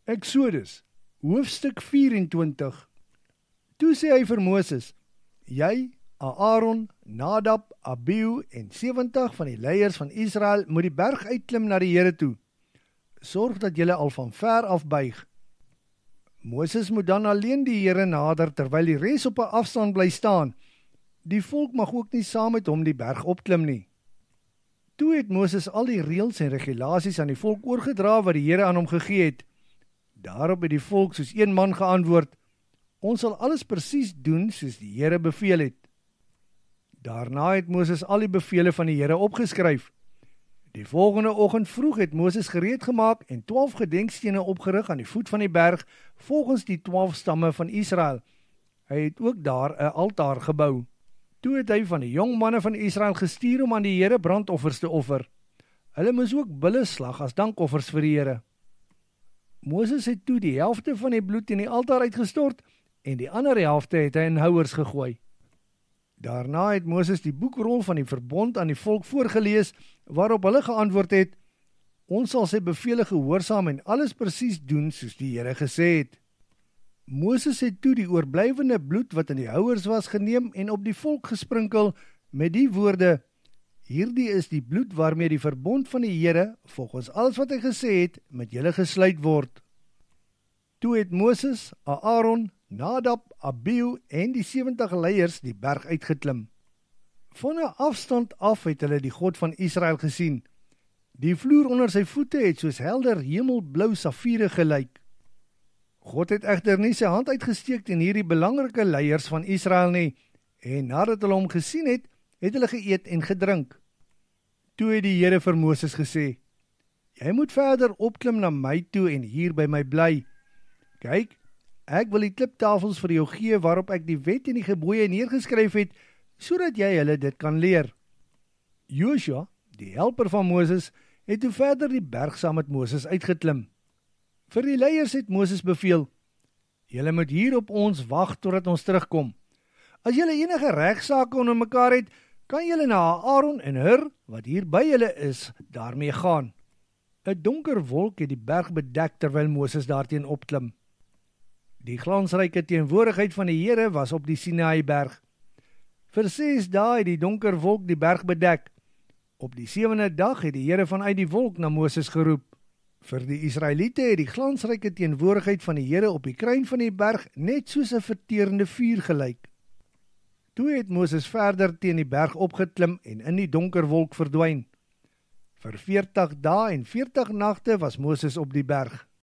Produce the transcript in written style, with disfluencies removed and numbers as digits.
Eksodus, hoofstuk 24. Toe sê hy vir Moses, jy, Aaron, Nadab, Abihu en 70 van die leiers van Israel moet die berg uitklim na die Here toe. Sorg dat julle al van ver af buig. Moses moet dan alleen die Here nader terwyl die res op 'n afstand bly staan. Die volk mag ook nie saam met hom die berg opklim nie. Toe het Moses al die reëls en regulasies aan die volk oorgedra wat die Here aan hom gegee het. Daarop het die volk soos een man geantwoord, ons sal alles presies doen soos die Here beveel het. Daarna het Moses al die bevele van die Here opgeskryf. Die volgende oggend vroeg het Moses gereed gemaak en 12 gedenkstene opgerig aan die voet van die berg volgens die 12 stamme van Israel. Hy het ook daar 'n altaar gebou. Toe het hy van die jong manne van Israel gestuur om aan die Here brandoffers te offer. Hulle moes ook bulle slag as dankoffers vir die Here. Moses het toe die helfte van die bloed in die altaar uitgestort en die ander helfte het hy in houers gegooi. Daarna het Moses die boekrol van die verbond aan die volk voorgelees, waarop hulle geantwoord het, ons sal sy bevele gehoorsaam en alles presies doen soos die Here gesê het. Moses het toe die oorblywende bloed wat in die houers was geneem en op die volk gesprinkel met die woorde, hierdie is die bloed waarmee die verbond van die Here, volgens alles wat hy gesê het, met julle gesluit word. Toe het Moses, Aaron, Nadab, Abihu en die 70 leiers die berg uitgeklim. Van 'n afstand af het hulle die God van Israel gesien. Die vloer onder sy voete het soos helder hemelblou safiere gelyk. God het egter nie sy hand uitgesteek teen hierdie belangrike leiers van Israel nie, en nadat hulle hom gesien het, het hulle geëet en gedrink. Toe het die Here vir Moses gesê, jy moet verder opklim na my toe en hier by my bly. Kyk, ek wil die kliptafels vir jou gee waarop ek die wet en die gebooie neergeskryf het, sodat jy hulle dit kan leer. Joshua, die helper van Moses, het toe verder die berg saam met Moses uitgeklim. Vir die leiers het Moses beveel, julle moet hier op ons wag totdat ons terugkom. As julle enige regsaake onder mekaar het, kan julle na Aaron en Hur, wat hier by julle is, daarmee gaan. 'n Donker wolk het die berg bedek terwyl Moses daarteen opklim. Die glansryke teenwoordigheid van die Here was op die Sinaïberg. Vir 6 dae het die donker wolk die berg bedek. Op die 7de dag het die Here vanuit die wolk na Moses geroep. Vir die Israeliete het die glansryke teenwoordigheid van die Here op die kruin van die berg net soos 'n verterende vuur gelyk. Toe het Moses verder teen die berg opgeklim en in die donker wolk verdwyn. Vir 40 dae en 40 nagte was Moses op die berg.